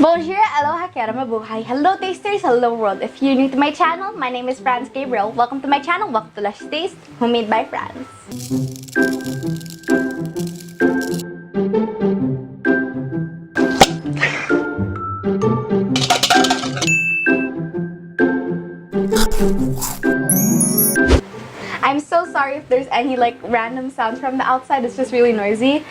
Bonjour, aloha, kera mabuhay. Hello tasters, hello world. If you're new to my channel, my name is Franz Gabriel. Welcome to my channel, welcome to Lush Taste, Homemade by Franz. I'm so sorry if there's any random sounds from the outside, it's just really noisy.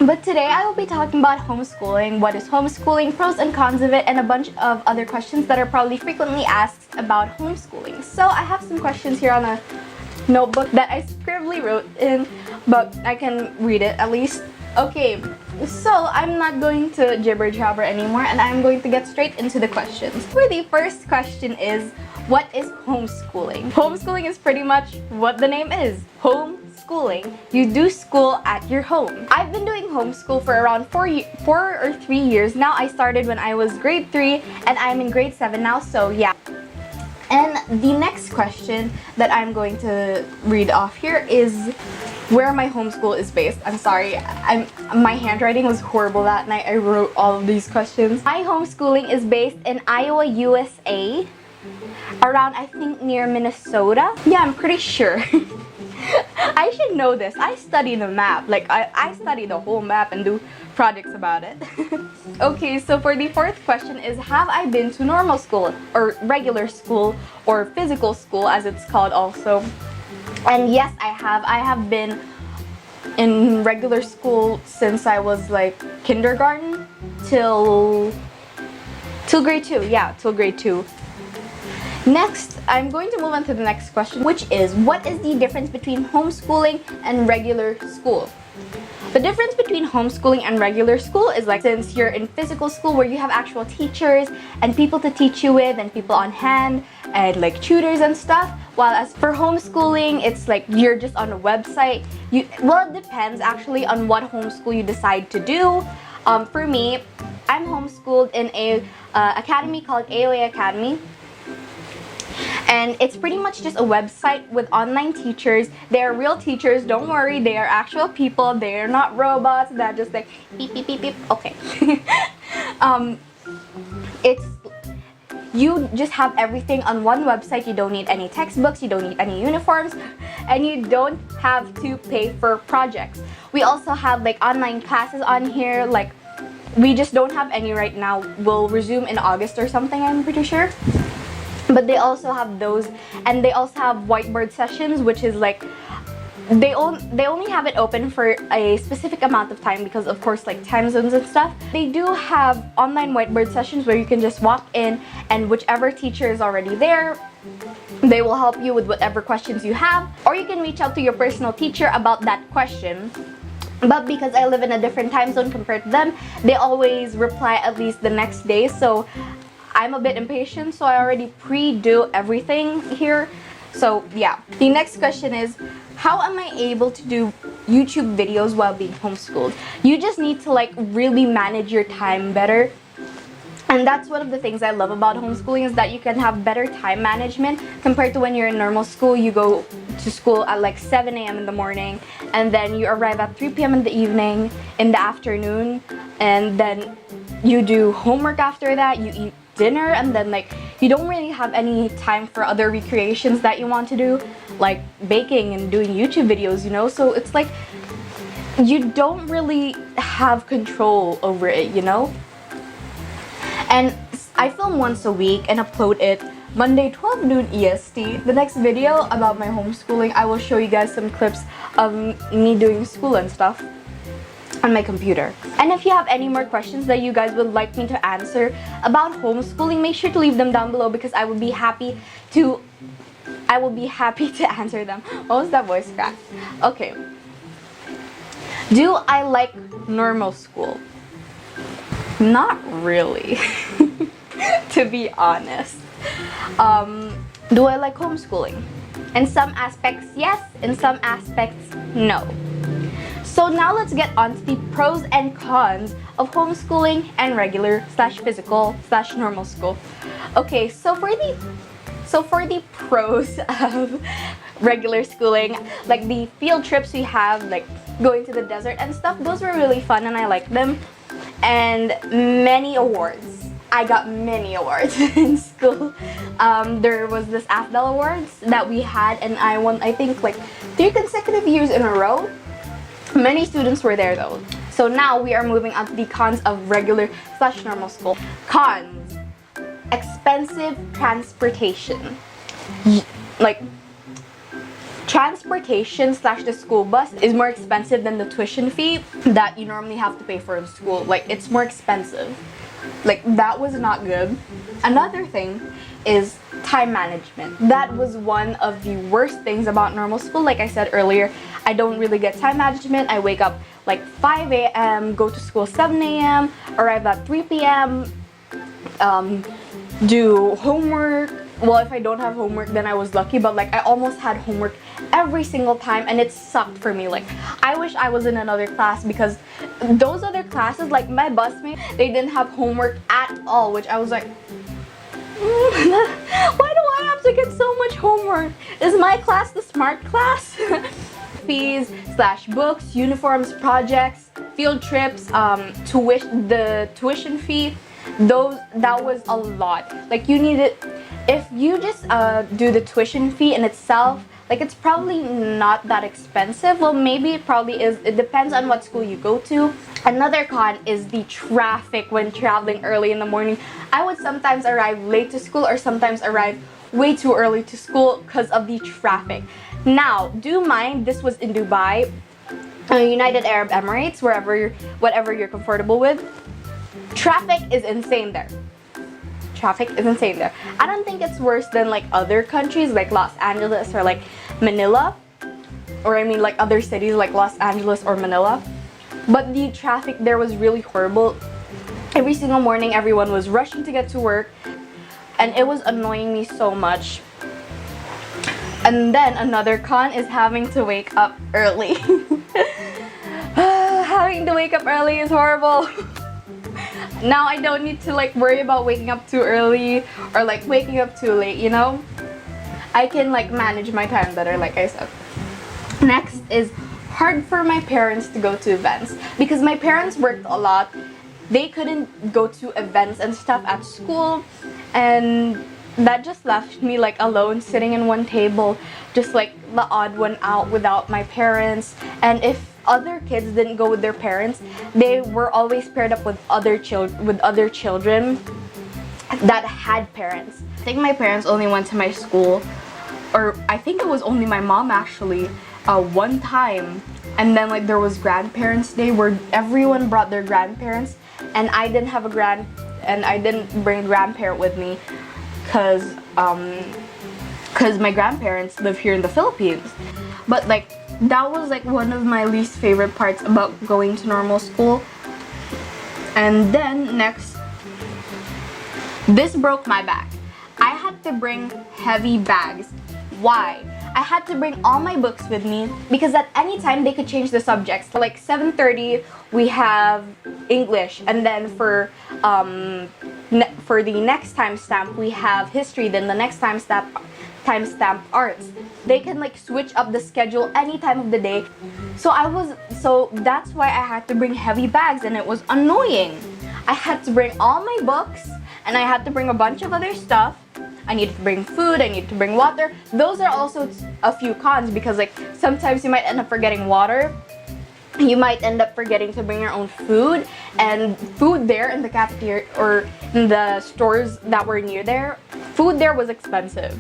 But today I will be talking about homeschooling, what is homeschooling, pros and cons of it, and a bunch of other questions that are probably frequently asked about homeschooling. So I have some questions here on a notebook that I scribbly wrote in, but I can read it at least. Okay, so I'm not going to jibber jabber anymore and I'm going to get straight into the questions. For the first question is, what is homeschooling? Homeschooling is pretty much what the name is. Homeschooling. You do school at your home. I've been doing homeschool for around 4 or 3 years now. I started when I was grade 3 and I'm in grade 7 now, so yeah. And the next question that I'm going to read off here is where my homeschool is based. I'm sorry, my handwriting was horrible that night. I wrote all of these questions. My homeschooling is based in Iowa, USA, around I think near Minnesota. Yeah, I'm pretty sure. I should know this. I study the map. I study the whole map and do projects about it. Okay, so for the fourth question is, have I been to normal school or regular school or physical school as it's called also? And yes, I have. I have been in regular school since I was kindergarten till grade 2. Yeah, till grade 2. Next, I'm going to move on to the next question, which is, what is the difference between homeschooling and regular school? The difference between homeschooling and regular school is since you're in physical school where you have actual teachers and people to teach you with and people on hand and tutors and stuff, while as for homeschooling, it's you're just on a website. Well, it depends actually on what homeschool you decide to do. For me, I'm homeschooled in a academy called AOA Academy. And it's pretty much just a website with online teachers. They're real teachers, don't worry, they are actual people. They're not robots that just beep beep beep beep. Okay. You just have everything on one website. You don't need any textbooks, you don't need any uniforms, and you don't have to pay for projects. We also have online classes on here. We just don't have any right now. We'll resume in August or something, I'm pretty sure. But they also have those, and they also have whiteboard sessions, which is they only have it open for a specific amount of time because of course time zones and stuff. They do have online whiteboard sessions where you can just walk in and whichever teacher is already there, they will help you with whatever questions you have, or you can reach out to your personal teacher about that question. But because I live in a different time zone compared to them, they always reply at least the next day, so I'm a bit impatient, so I already pre-do everything here. So yeah. The next question is, how am I able to do YouTube videos while being homeschooled? You just need to really manage your time better. And that's one of the things I love about homeschooling, is that you can have better time management compared to when you're in normal school. You go to school at 7 a.m. in the morning and then you arrive at 3 p.m. in the evening, in the afternoon, and then you do homework after that, you eat dinner, and then you don't really have any time for other recreations that you want to do, like baking and doing YouTube videos, so it's you don't really have control over it, And I film once a week and upload it Monday 12 noon EST. The next video about my homeschooling, I will show you guys some clips of me doing school and stuff on my computer. And if you have any more questions that you guys would like me to answer about homeschooling, make sure to leave them down below because I will be happy to answer them. What was that voice crack? Okay. Do I like normal school? Not really. To be honest. Do I like homeschooling? In some aspects, yes. In some aspects, no. So now let's get on to the pros and cons of homeschooling and regular/physical/normal school. Okay, so for the pros of regular schooling, the field trips we have, going to the desert and stuff, those were really fun and I liked them. and many awards. I got many awards in school. There was this AFDAL Awards that we had, and I won, I think, like 3 consecutive years in a row. Many students were there though. So now we are moving on to the cons of regular / normal school. Cons: expensive transportation. Like, transportation / the school bus is more expensive than the tuition fee that you normally have to pay for in school. Like, it's more expensive. Like, that was not good. Another thing is time management. That was one of the worst things about normal school. Like I said earlier, I don't really get time management. I wake up like 5 a.m., go to school 7 a.m., arrive at 3 p.m., do homework. Well, if I don't have homework, then I was lucky, but like I almost had homework every single time, and it sucked for me. Like, I wish I was in another class, because those other classes, like my busmates, they didn't have homework at all, which I was like, why do I have to get so much homework? Is my class the smart class? Fees / books, uniforms, projects, field trips, the tuition fee, that was a lot. Like, you needed, if you just do the tuition fee in itself, like, it's probably not that expensive. Well, maybe it probably is. It depends on what school you go to. Another con is the traffic when traveling early in the morning. I would sometimes arrive late to school, or sometimes arrive way too early to school because of the traffic. Now, do mind, this was in Dubai, United Arab Emirates, whatever you're comfortable with. Traffic is insane there. Traffic is insane there. I don't think it's worse than like other countries like Los Angeles or like Manila, or I mean like other cities like Los Angeles or Manila. But the traffic there was really horrible. Every single morning everyone was rushing to get to work, and it was annoying me so much. And then another con is having to wake up early. Having to wake up early is horrible. Now I don't need to like worry about waking up too early or like waking up too late, you know? I can like manage my time better, like I said. Next is hard for my parents to go to events, because my parents worked a lot. They couldn't go to events and stuff at school, and that just left me like alone, sitting in one table, just like the odd one out without my parents. And if other kids didn't go with their parents, they were always paired up with other children that had parents. I think my parents only went to my school, or I think it was only my mom actually, one time. And then like there was grandparents day where everyone brought their grandparents, and I didn't have I didn't bring a grandparent with me because my grandparents live here in the Philippines. But like, that was like one of my least favorite parts about going to normal school. And then next, this broke my back. I had to bring heavy bags. Why? I had to bring all my books with me because at any time they could change the subjects. Like 7:30 we have English, and then for the next timestamp we have history, then the next timestamp arts. They can like switch up the schedule any time of the day. So that's why I had to bring heavy bags, and it was annoying. I had to bring all my books, and I had to bring a bunch of other stuff. I needed to bring food, I needed to bring water. Those are also a few cons, because like sometimes you might end up forgetting water. You might end up forgetting to bring your own food, and food there in the cafeteria or in the stores that were near there, food there was expensive.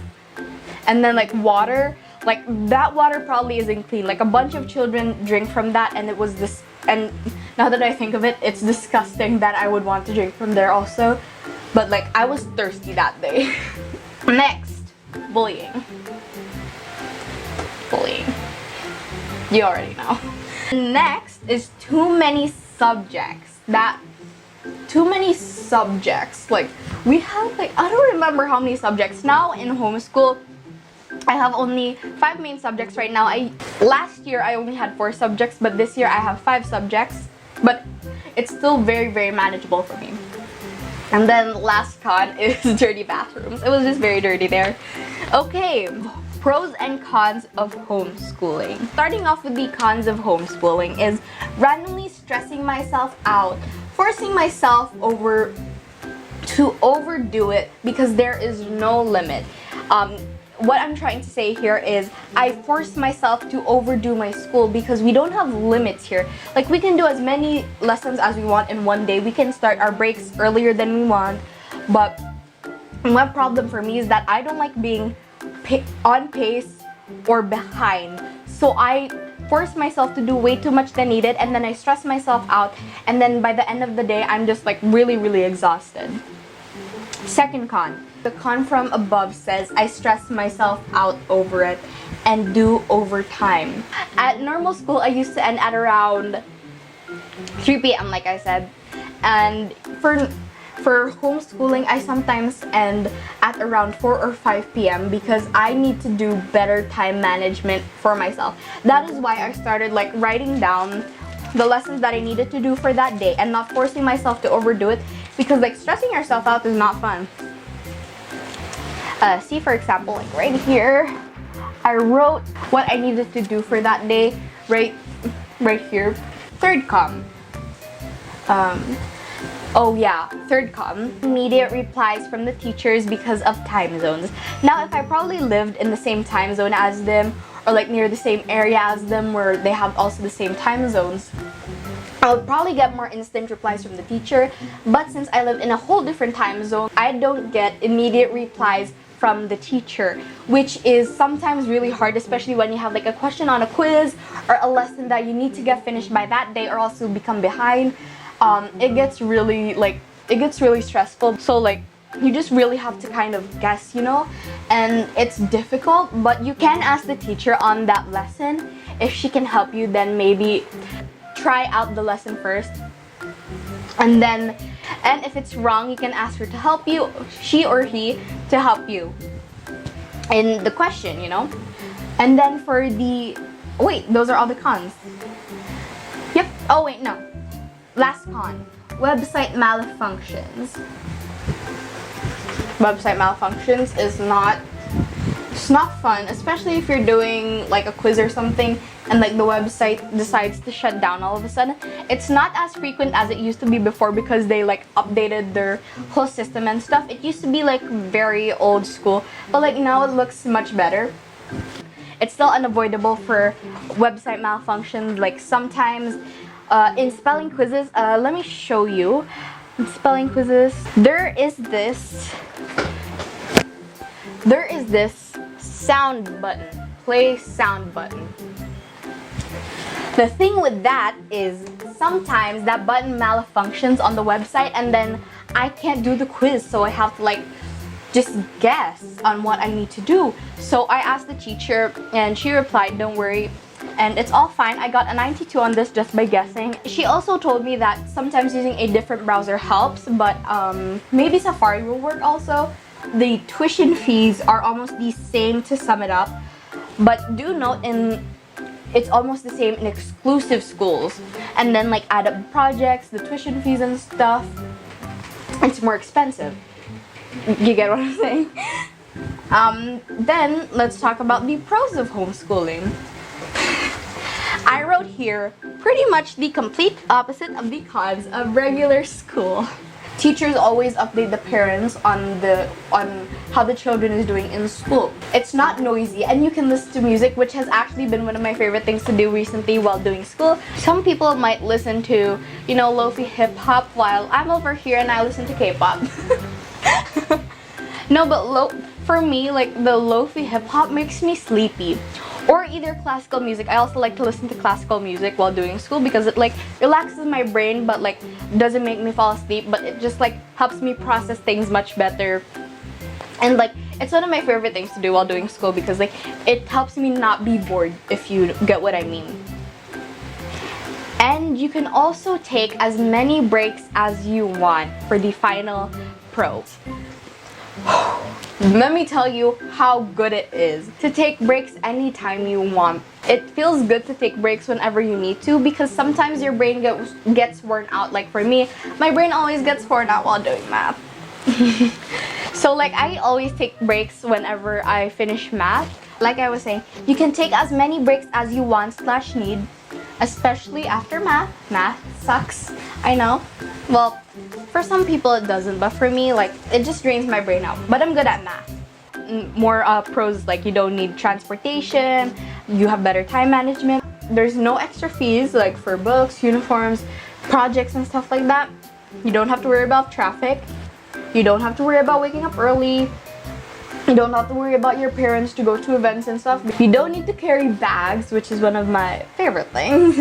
And then like water, like that water probably isn't clean. Like a bunch of children drink from that, and it was this, and now that I think of it, it's disgusting that I would want to drink from there also. But like I was thirsty that day. Next, bullying. Bullying. You already know. Next is too many subjects. Like we have like, I don't remember how many subjects. Now in homeschool, I have only 5 main subjects right now. Last year I only had 4 subjects, but this year I have 5 subjects. But it's still very, very manageable for me. And then last con is dirty bathrooms. It was just very dirty there. Okay, pros and cons of homeschooling. Starting off with the cons of homeschooling is randomly stressing myself out forcing myself to overdo it because there is no limit. What I'm trying to say here is I force myself to overdo my school because we don't have limits here. Like, we can do as many lessons as we want in one day. We can start our breaks earlier than we want. But one problem for me is that I don't like being on pace or behind. So I force myself to do way too much than needed, and then I stress myself out, and then by the end of the day I'm just like really exhausted. Second con. The con from above says I stress myself out over it and do overtime. At normal school, I used to end at around 3 p.m. like I said, and for homeschooling, I sometimes end at around 4 or 5 p.m. because I need to do better time management for myself. That is why I started like writing down the lessons that I needed to do for that day and not forcing myself to overdo it, because like stressing yourself out is not fun. See, for example, like right here, I wrote what I needed to do for that day right here. Third con. Oh yeah, third con. Immediate replies from the teachers because of time zones. Now, if I probably lived in the same time zone as them, or like near the same area as them where they have also the same time zones, I would probably get more instant replies from the teacher. But since I live in a whole different time zone, I don't get immediate replies from the teacher, which is sometimes really hard, especially when you have like a question on a quiz or a lesson that you need to get finished by that day or else you'll become behind. It gets really stressful. So like you just really have to kind of guess, you know, and it's difficult, but you can ask the teacher on that lesson if she can help you. Then maybe try out the lesson first, and if it's wrong, you can ask her to help you, she or he, to help you in the question, you know. And then for the those are all the cons. Yep. Oh wait, no. Last con. Website malfunctions. Website malfunctions is not fun, especially if you're doing like a quiz or something and like the website decides to shut down all of a sudden. It's not as frequent as it used to be before because they like updated their whole system and stuff. It used to be like very old school, but like now it looks much better. It's still unavoidable for website malfunctions. Like sometimes in spelling quizzes, let me show you. In spelling quizzes, there is this sound button, play sound button. The thing with that is sometimes that button malfunctions on the website and then I can't do the quiz, so I have to like just guess on what I need to do. So I asked the teacher and she replied, "Don't worry, and it's all fine. I got a 92 on this just by guessing." She also told me that sometimes using a different browser helps, but maybe Safari will work also. The tuition fees are almost the same, to sum it up, but do note it's almost the same in exclusive schools, and then like add up projects, the tuition fees and stuff, it's more expensive. You get what I'm saying? Then let's talk about the pros of homeschooling. I wrote here pretty much the complete opposite of the cons of regular school. Teachers always update the parents on how the children is doing in school. It's not noisy and you can listen to music, which has actually been one of my favorite things to do recently while doing school. Some people might listen to, you know, lo-fi hip-hop while I'm over here and I listen to K-pop. No, but for me, like the lo-fi hip-hop makes me sleepy. Or either classical music. I also like to listen to classical music while doing school because it like relaxes my brain, but like doesn't make me fall asleep, but it just like helps me process things much better. And like it's one of my favorite things to do while doing school because like it helps me not be bored, if you get what I mean. And you can also take as many breaks as you want for the final pro. Let me tell you how good it is to take breaks anytime you want. It feels good to take breaks whenever you need to because sometimes your brain gets worn out. Like for me, my brain always gets worn out while doing math. So like I always take breaks whenever I finish math. Like I was saying, you can take as many breaks as you want / need especially after math. Math sucks, I know. Well, for some people it doesn't, but for me, like, it just drains my brain out. But I'm good at math. More pros, like you don't need transportation, you have better time management, there's no extra fees like for books, uniforms, projects and stuff like that. You don't have to worry about traffic, you don't have to worry about waking up early, you don't have to worry about your parents to go to events and stuff. You don't need to carry bags, which is one of my favorite things.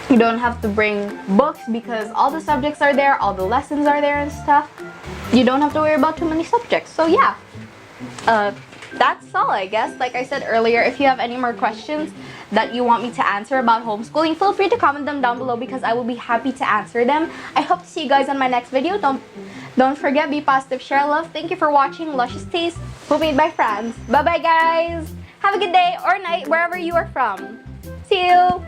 You don't have to bring books because all the subjects are there, all the lessons are there and stuff. You don't have to worry about too many subjects. So yeah, that's all, I guess. Like I said earlier, if you have any more questions that you want me to answer about homeschooling, feel free to comment them down below because I will be happy to answer them. I hope to see you guys on my next video. Don't forget, be positive, share love. Thank you for watching Luscious Taste, homemade by Franz. Bye bye guys. Have a good day or night wherever you are from. See you.